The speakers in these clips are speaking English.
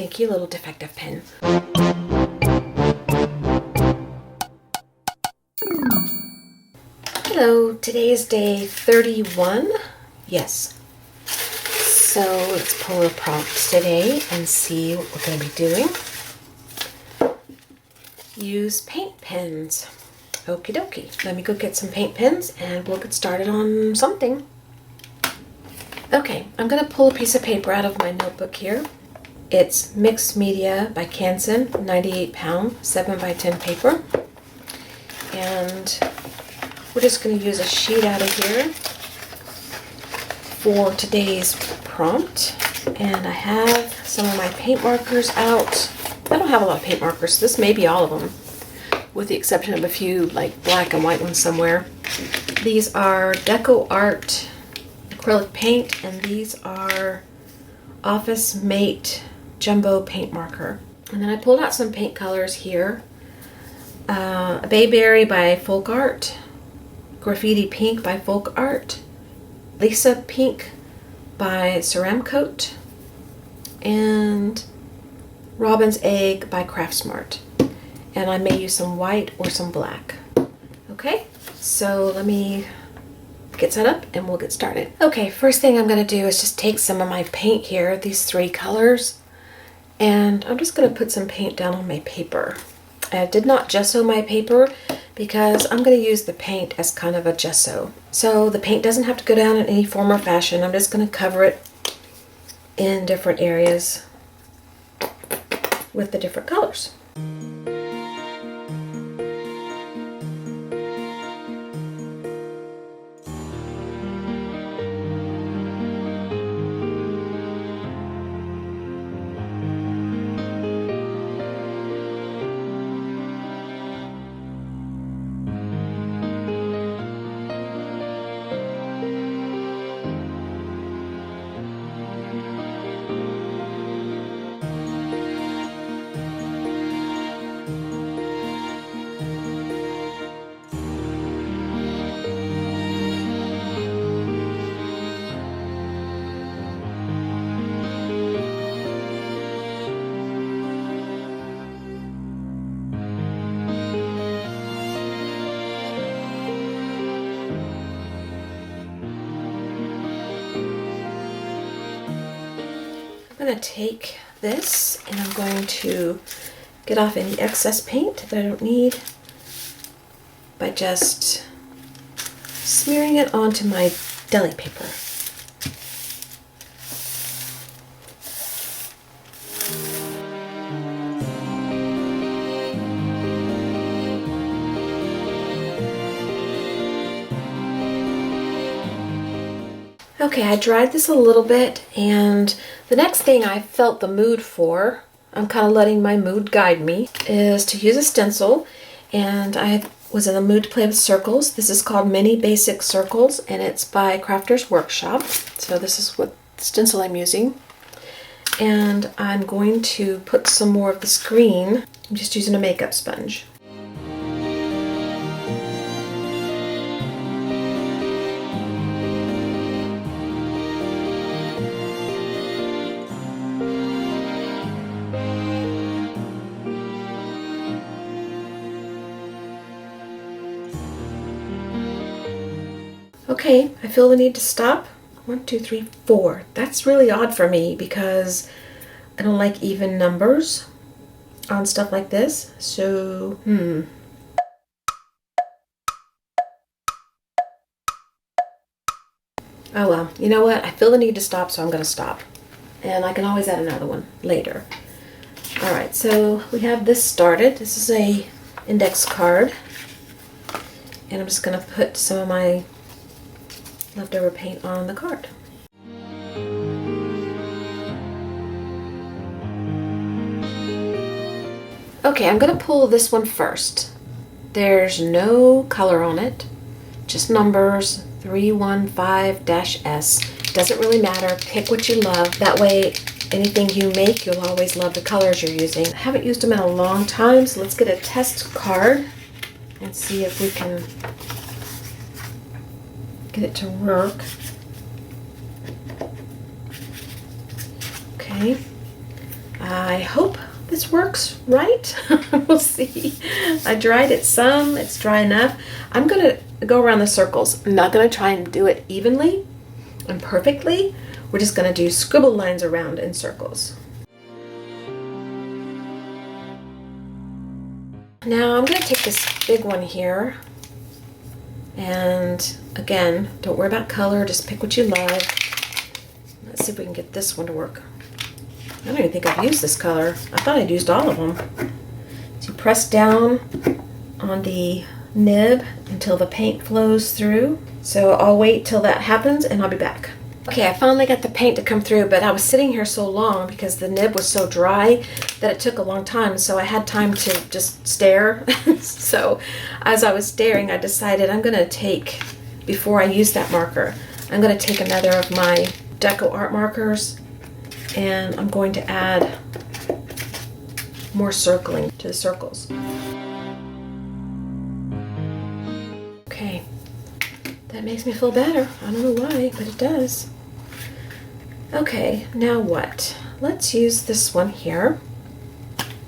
Thank you, little defective pen. Hello, today is day 31. Yes. So let's pull a prompt today and see what we're going to be doing. Use paint pens. Okie dokie. Let me go get some paint pens and we'll get started on something. Okay, I'm going to pull a piece of paper out of my notebook here. It's Mixed Media by Canson, 98 pound, 7 by 10 paper. And we're just going to use a sheet out of here for today's prompt. And I have some of my paint markers out. I don't have a lot of paint markers. This may be all of them, with the exception of a few like black and white ones somewhere. These are Deco Art acrylic paint, and these are Office Mate jumbo paint marker. And then I pulled out some paint colors here. Bayberry by Folk Art, Graffiti Pink by Folk Art, Lisa Pink by Ceramcoat, and Robin's Egg by Craftsmart. And I may use some white or some black. Okay, so let me get set up and we'll get started. Okay, first thing I'm going to do is just take some of my paint here, these 3 colors, and I'm just going to put some paint down on my paper. I did not gesso my paper because I'm going to use the paint as kind of a gesso. So the paint doesn't have to go down in any form or fashion. I'm just going to cover it in different areas with the different colors. I'm going to take this and I'm going to get off any excess paint that I don't need by just smearing it onto my deli paper. Okay, I dried this a little bit, and the next thing I felt the mood for, I'm kind of letting my mood guide me, is to use a stencil. And I was in the mood to play with circles. This is called Mini Basic Circles, and it's by Crafter's Workshop. So this is what stencil I'm using. And I'm going to put some more of this green. I'm just using a makeup sponge. Okay, I feel the need to stop. 1, 2, 3, 4. That's really odd for me because I don't like even numbers on stuff like this. So, Oh well, you know what? I feel the need to stop, so I'm going to stop. And I can always add another one later. Alright, so we have this started. This is a index card. And I'm just going to put some of my leftover paint on the card. Okay, I'm going to pull this one first. There's no color on it, just numbers, 315-S. Doesn't really matter, pick what you love. That way, anything you make, you'll always love the colors you're using. I haven't used them in a long time, so let's get a test card and see if we can get it to work. Okay, I hope this works right. We'll see. I dried it some. It's dry enough. I'm going to go around the circles. I'm not going to try and do it evenly and perfectly. We're just going to do scribble lines around in circles. Now I'm going to take this big one here, and again, don't worry about color, just pick what you love. Let's see if we can get this one to work. I don't even think I've used this color. I thought I'd used all of them. So you press down on the nib until the paint flows through. So I'll wait till that happens and I'll be back. Okay, I finally got the paint to come through, but I was sitting here so long because the nib was so dry that it took a long time, so I had time to just stare. So as I was staring, I decided I'm going to take, before I use that marker, I'm going to take another of my Deco Art markers, and I'm going to add more circling to the circles. Okay, that makes me feel better. I don't know why, but it does. Okay, now what? Let's use this one here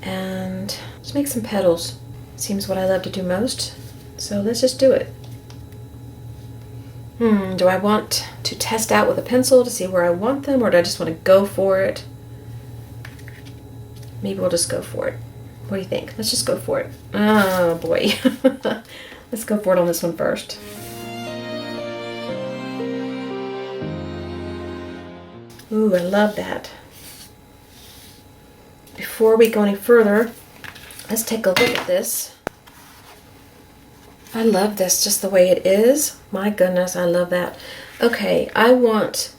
and let's make some petals. Seems what I love to do most, so let's just do it. Do I want to test out with a pencil to see where I want them, or do I just want to go for it? Maybe we'll just go for it. What do you think? Let's just go for it. Oh boy. Let's go for it on this one first. Ooh, I love that. Before we go any further, let's take a look at this. I love this just the way it is. My goodness, I love that. Okay, I want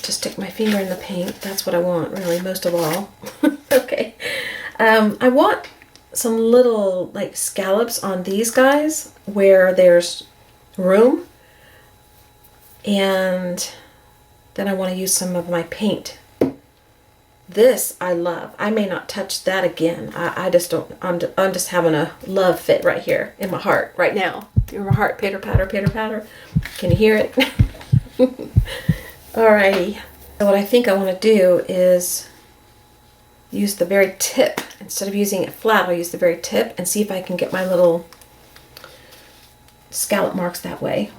to stick my finger in the paint. That's what I want, really, most of all. Okay. I want some little, like, scallops on these guys where there's room. And then I want to use some of my paint. This I love. I may not touch that again. I just don't. I'm just having a love fit right here in my heart right now. In my heart, pitter patter, pitter patter. Can you hear it? Alrighty. So what I think I want to do is use the very tip. Instead of using it flat, I'll use the very tip and see if I can get my little scallop marks that way.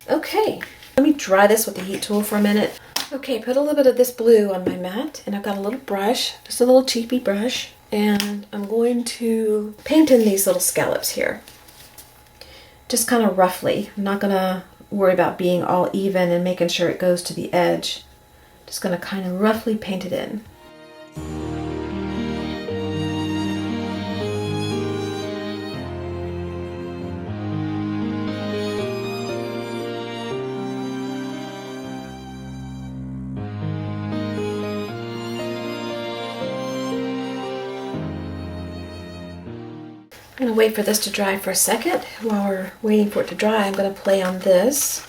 Okay, let me dry this with the heat tool for a minute. Okay, put a little bit of this blue on my mat, and I've got a little brush, just a little cheapy brush, and I'm going to paint in these little scallops here. Just kind of roughly. I'm not going to worry about being all even and making sure it goes to the edge. Just going to kind of roughly paint it in. I'm going to wait for this to dry for a second. While we're waiting for it to dry, I'm going to play on this.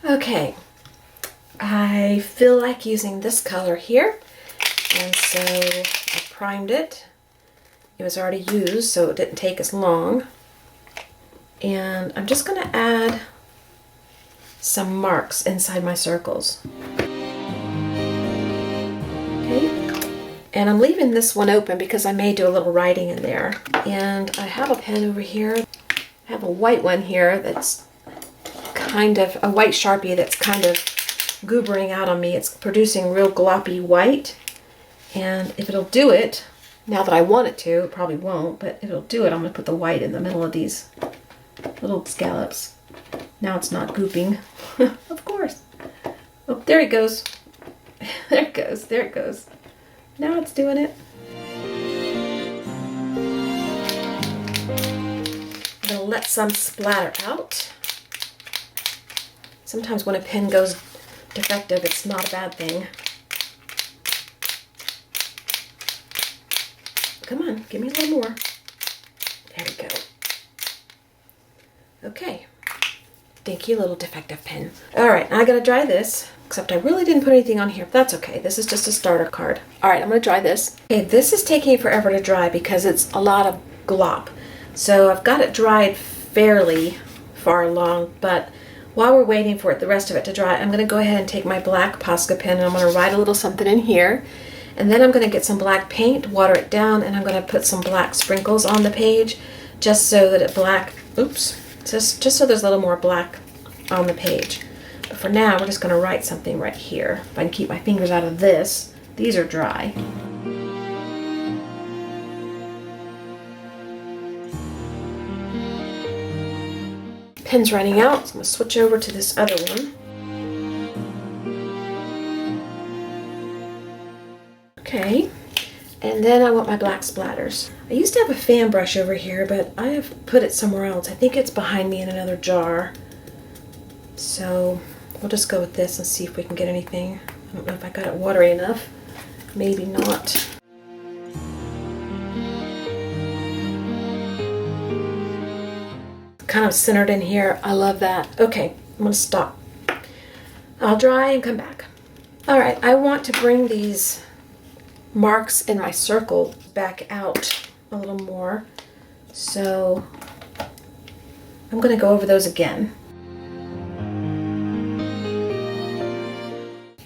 Okay, I feel like using this color here, and so I primed it. It was already used, so it didn't take as long. And I'm just going to add some marks inside my circles. Okay, and I'm leaving this one open because I may do a little writing in there. And I have a pen over here. I have a white one here that's kind of a white Sharpie that's kind of goobering out on me. It's producing real gloppy white. And if it'll do it, now that I want it to, it probably won't, but if it'll do it, I'm going to put the white in the middle of these little scallops. Now it's not gooping. Of course. Oh, there it goes. There it goes. There it goes. Now it's doing it. I'm going to let some splatter out. Sometimes when a pen goes defective, it's not a bad thing. Come on, give me a little more. There we go. Okay. Thank you, little defective pen. All right, now I gotta dry this, except I really didn't put anything on here. That's okay. This is just a starter card. All right, I'm gonna dry this. Okay, this is taking forever to dry because it's a lot of glop. So I've got it dried fairly far along, but while we're waiting for it, the rest of it to dry, I'm gonna go ahead and take my black Posca pen and I'm gonna write a little something in here. And then I'm gonna get some black paint, water it down, and I'm gonna put some black sprinkles on the page just so that it just so there's a little more black on the page. But for now, we're just going to write something right here. If I can keep my fingers out of this, these are dry. Pen's running out, so I'm going to switch over to this other one. Okay. And then I want my black splatters. I used to have a fan brush over here, but I have put it somewhere else. I think it's behind me in another jar. So we'll just go with this and see if we can get anything. I don't know if I got it watery enough. Maybe not. Kind of centered in here. I love that. Okay, I'm gonna stop. I'll dry and come back. All right, I want to bring these marks in my circle back out a little more, so I'm going to go over those again.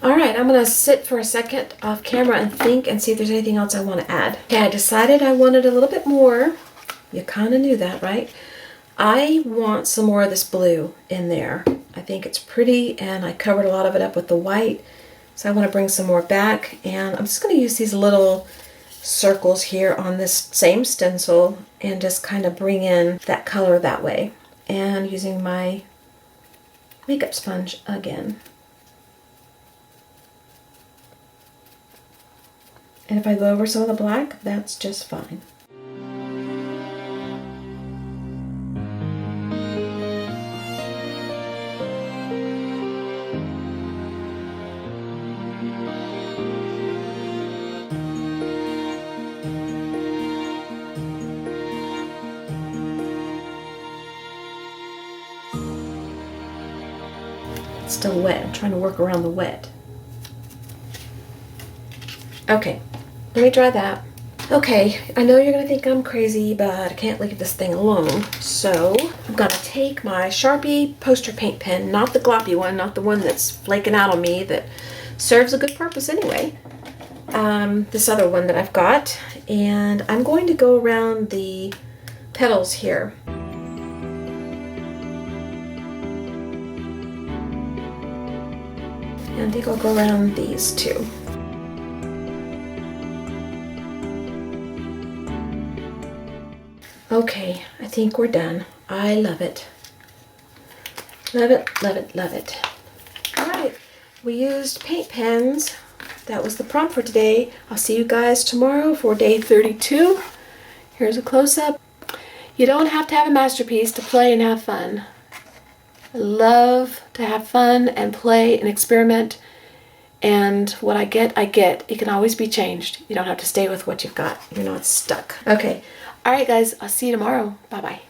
Alright, I'm going to sit for a second off camera and think and see if there's anything else I want to add. Okay, I decided I wanted a little bit more. You kind of knew that, right? I want some more of this blue in there. I think it's pretty, and I covered a lot of it up with the white. So I want to bring some more back, and I'm just going to use these little circles here on this same stencil and just kind of bring in that color that way. And using my makeup sponge again. And if I go over some of the black, that's just fine. It's still wet. I'm trying to work around the wet. Okay, let me dry that. Okay, I know you're gonna think I'm crazy, but I can't leave this thing alone. So I'm gonna take my Sharpie poster paint pen, not the gloppy one, not the one that's flaking out on me that serves a good purpose anyway. This other one that I've got, and I'm going to go around the petals here. And I think I'll go around these too. Okay, I think we're done. I love it. Love it, love it, love it. All right, we used paint pens. That was the prompt for today. I'll see you guys tomorrow for day 32. Here's a close-up. You don't have to have a masterpiece to play and have fun. I love to have fun and play and experiment, and what I get, I get. It can always be changed. You don't have to stay with what you've got. You're not stuck. Okay. All right, guys. I'll see you tomorrow. Bye-bye.